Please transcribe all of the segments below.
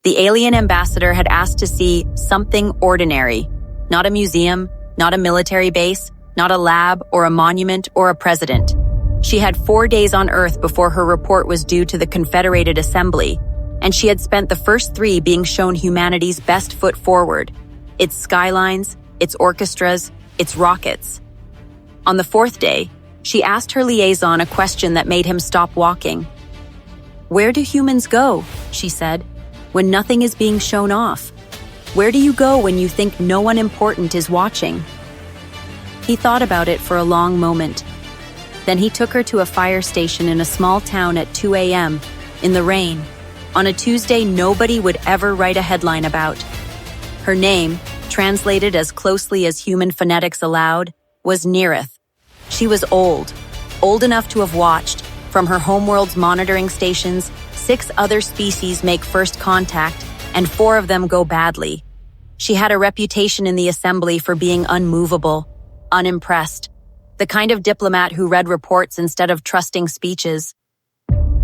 The alien ambassador had asked to see something ordinary, not a museum, not a military base, not a lab or a monument or a president. She had 4 days on Earth before her report was due to the Confederated Assembly, and she had spent the first 3 being shown humanity's best foot forward, its skylines, its orchestras, its rockets. On the 4th day, she asked her liaison a question that made him stop walking. "Where do humans go," she said, "when nothing is being shown off? Where do you go when you think no one important is watching?" He thought about it for a long moment. Then he took her to a fire station in a small town at 2 a.m., in the rain, on a Tuesday nobody would ever write a headline about. Her name, translated as closely as human phonetics allowed, was Neareth. She was old enough to have watched, from her homeworld's monitoring stations, 6 other species make first contact, and 4 of them go badly. She had a reputation in the assembly for being unmovable, unimpressed, the kind of diplomat who read reports instead of trusting speeches.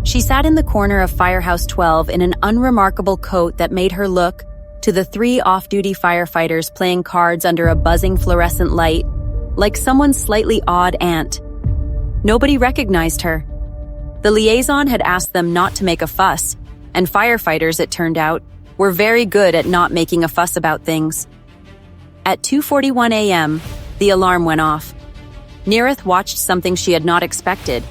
She sat in the corner of Firehouse 12 in an unremarkable coat that made her look, to the 3 off-duty firefighters playing cards under a buzzing fluorescent light, like someone's slightly odd aunt. Nobody recognized her. The liaison had asked them not to make a fuss, and firefighters, it turned out, were very good at not making a fuss about things. At 2:41 a.m., the alarm went off. Neareth watched something she had not expected.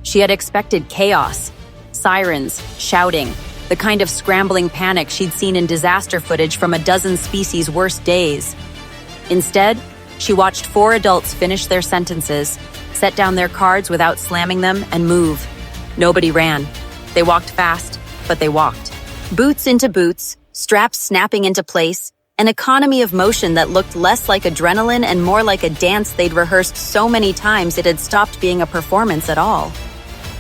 She had expected chaos, sirens, shouting, the kind of scrambling panic she'd seen in disaster footage from a dozen species' worst days. Instead, she watched 4 adults finish their sentences, set down their cards without slamming them, and move. Nobody ran. They walked fast, but they walked. Boots into boots, straps snapping into place, an economy of motion that looked less like adrenaline and more like a dance they'd rehearsed so many times it had stopped being a performance at all.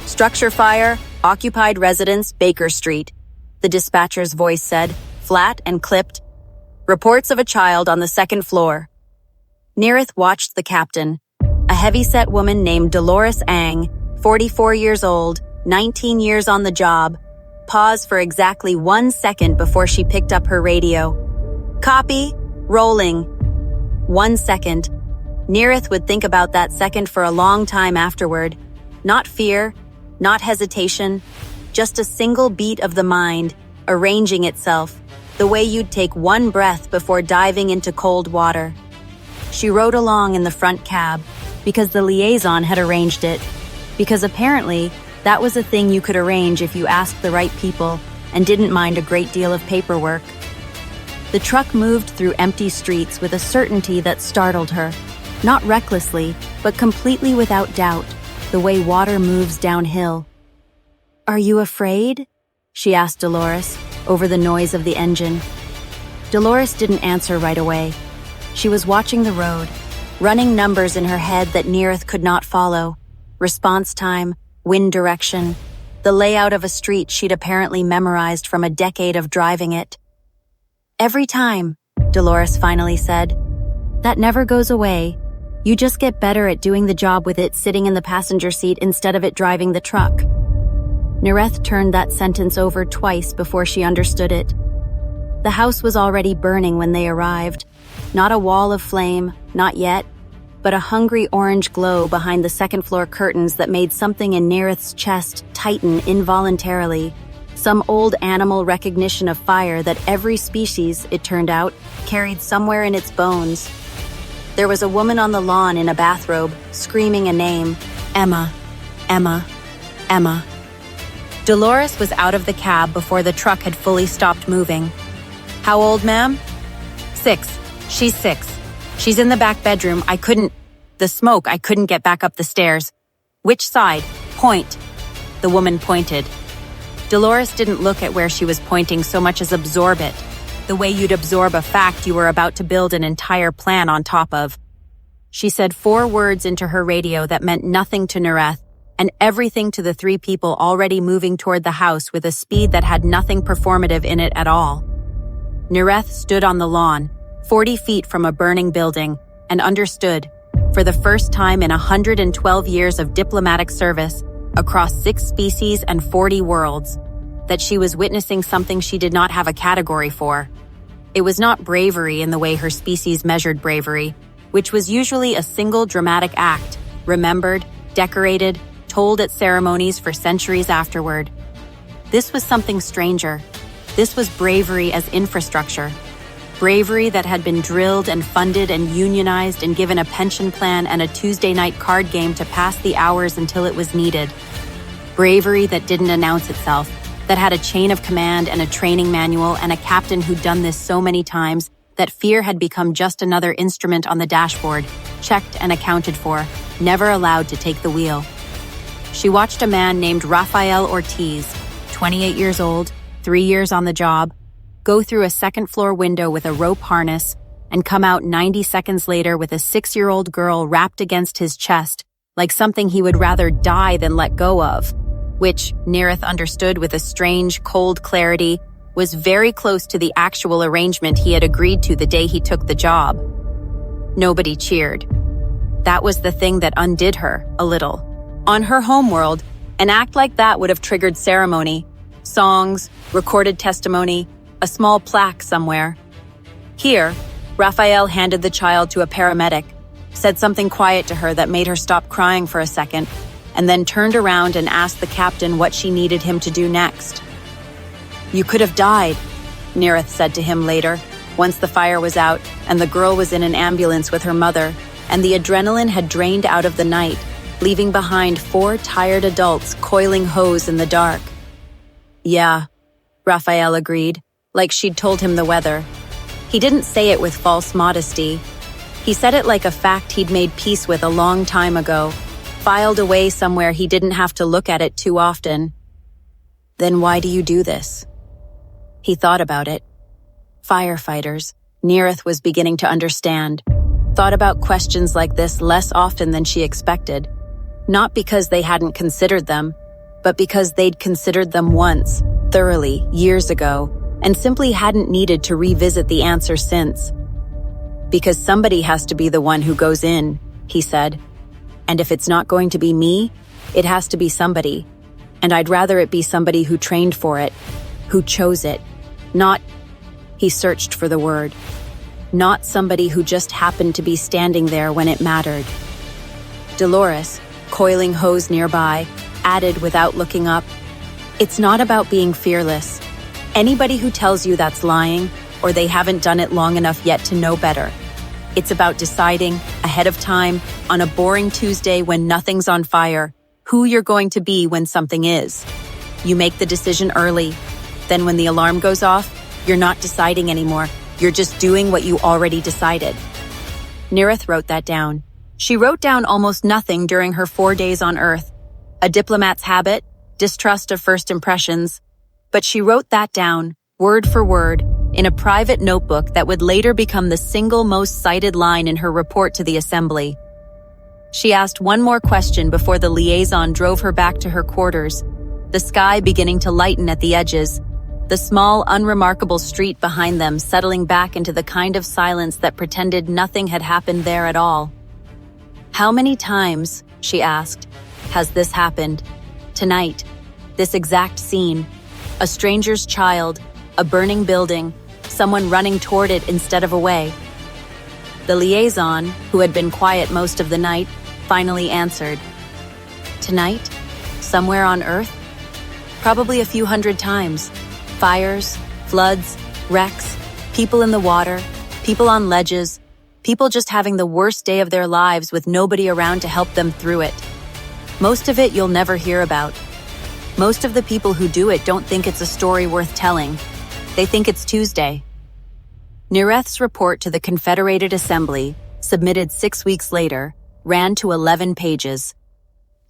Structure fire, occupied residence, Baker Street, the dispatcher's voice said, flat and clipped. Reports of a child on the 2nd floor. Neareth watched the captain, a heavy-set woman named Dolores Ang, 44 years old, 19 years on the job, pause for exactly 1 second before she picked up her radio. Copy, rolling. 1 second. Neareth would think about that second for a long time afterward. Not fear, not hesitation, just a single beat of the mind, arranging itself, the way you'd take 1 breath before diving into cold water. She rode along in the front cab, because the liaison had arranged it, because apparently that was a thing you could arrange if you asked the right people and didn't mind a great deal of paperwork. The truck moved through empty streets with a certainty that startled her, not recklessly, but completely without doubt, the way water moves downhill. "Are you afraid?" she asked Dolores, over the noise of the engine. Dolores didn't answer right away. She was watching the road, running numbers in her head that Neareth could not follow. Response time, wind direction, the layout of a street she'd apparently memorized from a decade of driving it. "Every time," Dolores finally said. "That never goes away. You just get better at doing the job with it sitting in the passenger seat instead of it driving the truck." Neareth turned that sentence over twice before she understood it. The house was already burning when they arrived. Not a wall of flame, not yet, but a hungry orange glow behind the 2nd floor curtains that made something in Neareth's chest tighten involuntarily. Some old animal recognition of fire that every species, it turned out, carried somewhere in its bones. There was a woman on the lawn in a bathrobe, screaming a name, Emma, Emma, Emma. Dolores was out of the cab before the truck had fully stopped moving. "How old, ma'am?" 6. She's 6. She's in the back bedroom. The smoke, I couldn't get back up the stairs. "Which side? Point." The woman pointed. Dolores didn't look at where she was pointing so much as absorb it, the way you'd absorb a fact you were about to build an entire plan on top of. She said 4 words into her radio that meant nothing to Neareth, and everything to the 3 people already moving toward the house with a speed that had nothing performative in it at all. Neareth stood on the lawn, 40 feet from a burning building, and understood, for the first time in 112 years of diplomatic service, across 6 species and 40 worlds, that she was witnessing something she did not have a category for. It was not bravery in the way her species measured bravery, which was usually a single dramatic act, remembered, decorated, told at ceremonies for centuries afterward. This was something stranger. This was bravery as infrastructure. Bravery that had been drilled and funded and unionized and given a pension plan and a Tuesday night card game to pass the hours until it was needed. Bravery that didn't announce itself, that had a chain of command and a training manual and a captain who'd done this so many times that fear had become just another instrument on the dashboard, checked and accounted for, never allowed to take the wheel. She watched a man named Rafael Ortiz, 28 years old, 3 years on the job, go through a second-floor window with a rope harness and come out 90 seconds later with a 6-year-old girl wrapped against his chest like something he would rather die than let go of, which, Neerath understood with a strange, cold clarity, was very close to the actual arrangement he had agreed to the day he took the job. Nobody cheered. That was the thing that undid her, a little. On her homeworld, an act like that would have triggered ceremony, songs, recorded testimony, a small plaque somewhere. Here, Raphael handed the child to a paramedic, said something quiet to her that made her stop crying for a second, and then turned around and asked the captain what she needed him to do next. "You could have died," Neerath said to him later, once the fire was out and the girl was in an ambulance with her mother, and the adrenaline had drained out of the night, leaving behind 4 tired adults coiling hose in the dark. "Yeah," Raphael agreed, like she'd told him the weather. He didn't say it with false modesty. He said it like a fact he'd made peace with a long time ago, filed away somewhere he didn't have to look at it too often. "Then why do you do this?" He thought about it. Firefighters, Neerath was beginning to understand, thought about questions like this less often than she expected, not because they hadn't considered them, but because they'd considered them once, thoroughly, years ago, and simply hadn't needed to revisit the answer since. "Because somebody has to be the one who goes in," he said. "And if it's not going to be me, it has to be somebody. And I'd rather it be somebody who trained for it, who chose it, not," he searched for the word, "not somebody who just happened to be standing there when it mattered." Dolores, coiling hose nearby, added without looking up, "It's not about being fearless. Anybody who tells you that's lying, or they haven't done it long enough yet to know better. It's about deciding, ahead of time, on a boring Tuesday when nothing's on fire, who you're going to be when something is. You make the decision early. Then when the alarm goes off, you're not deciding anymore. You're just doing what you already decided." Neerath wrote that down. She wrote down almost nothing during her 4 days on Earth. A diplomat's habit, distrust of first impressions. But she wrote that down, word for word, in a private notebook that would later become the single most cited line in her report to the Assembly. She asked one more question before the liaison drove her back to her quarters, the sky beginning to lighten at the edges, the small, unremarkable street behind them settling back into the kind of silence that pretended nothing had happened there at all. "How many times," she asked, "has this happened? Tonight, this exact scene, a stranger's child, a burning building, someone running toward it instead of away?" The liaison, who had been quiet most of the night, finally answered. "Tonight? Somewhere on Earth? Probably a few hundred times. Fires, floods, wrecks, people in the water, people on ledges, people just having the worst day of their lives with nobody around to help them through it. Most of it you'll never hear about. Most of the people who do it don't think it's a story worth telling. They think it's Tuesday." Neerath's report to the Confederated Assembly, submitted 6 weeks later, ran to 11 pages.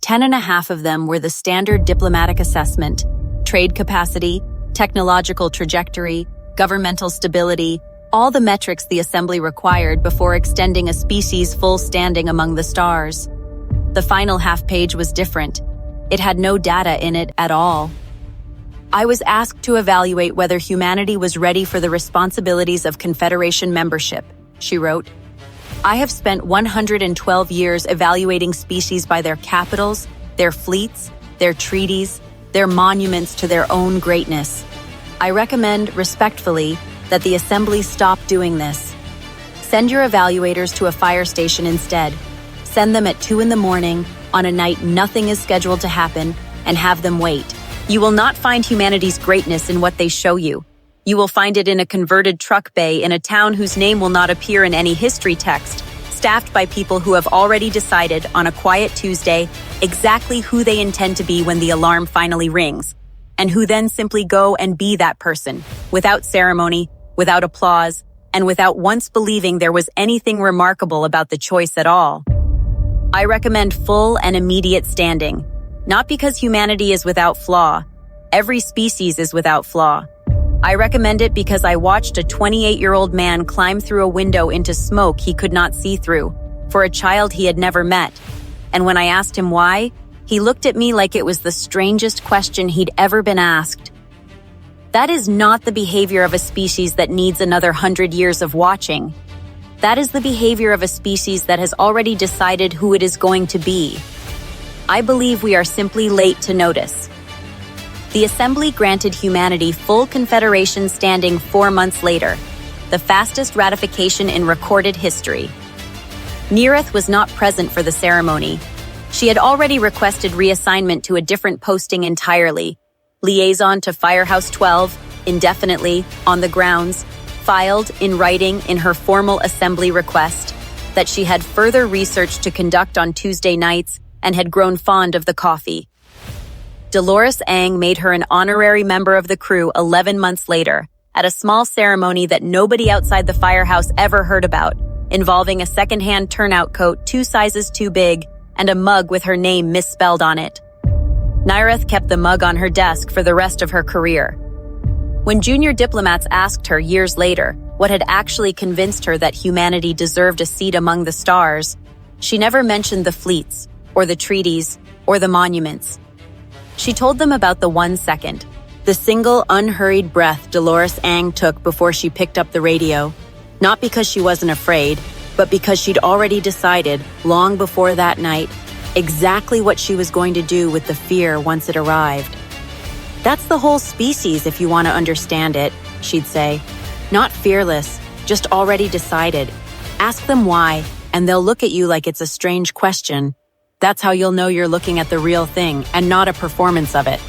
10.5 of them were the standard diplomatic assessment, trade capacity, technological trajectory, governmental stability, all the metrics the Assembly required before extending a species' full standing among the stars. The final half-page was different. It had no data in it at all. "I was asked to evaluate whether humanity was ready for the responsibilities of Confederation membership," she wrote. "I have spent 112 years evaluating species by their capitals, their fleets, their treaties, They're monuments to their own greatness. I recommend, respectfully, that the assembly stop doing this. Send your evaluators to a fire station instead. Send them at 2 in the morning on a night nothing is scheduled to happen, and have them wait. You will not find humanity's greatness in what they show you. You will find it in a converted truck bay in a town whose name will not appear in any history text, staffed by people who have already decided on a quiet Tuesday exactly who they intend to be when the alarm finally rings, and who then simply go and be that person, without ceremony, without applause, and without once believing there was anything remarkable about the choice at all. I recommend full and immediate standing, not because humanity is without flaw. Every species is without flaw. I recommend it because I watched a 28-year-old man climb through a window into smoke he could not see through, for a child he had never met. And when I asked him why, he looked at me like it was the strangest question he'd ever been asked. That is not the behavior of a species that needs another 100 years of watching. That is the behavior of a species that has already decided who it is going to be. I believe we are simply late to notice. The Assembly granted humanity full confederation standing 4 months later, the fastest ratification in recorded history. Neerith was not present for the ceremony. She had already requested reassignment to a different posting entirely, liaison to Firehouse 12, indefinitely, on the grounds, filed in writing in her formal Assembly request that she had further research to conduct on Tuesday nights and had grown fond of the coffee. Dolores Ang made her an honorary member of the crew 11 months later, at a small ceremony that nobody outside the firehouse ever heard about, involving a second-hand turnout coat 2 sizes too big and a mug with her name misspelled on it. Neerith kept the mug on her desk for the rest of her career. When junior diplomats asked her years later what had actually convinced her that humanity deserved a seat among the stars, she never mentioned the fleets, or the treaties, or the monuments. She told them about the 1 second, the single unhurried breath Dolores Ang took before she picked up the radio, not because she wasn't afraid, but because she'd already decided, long before that night, exactly what she was going to do with the fear once it arrived. That's the whole species if you want to understand it, she'd say. Not fearless, just already decided. Ask them why, and they'll look at you like it's a strange question. That's how you'll know you're looking at the real thing and not a performance of it.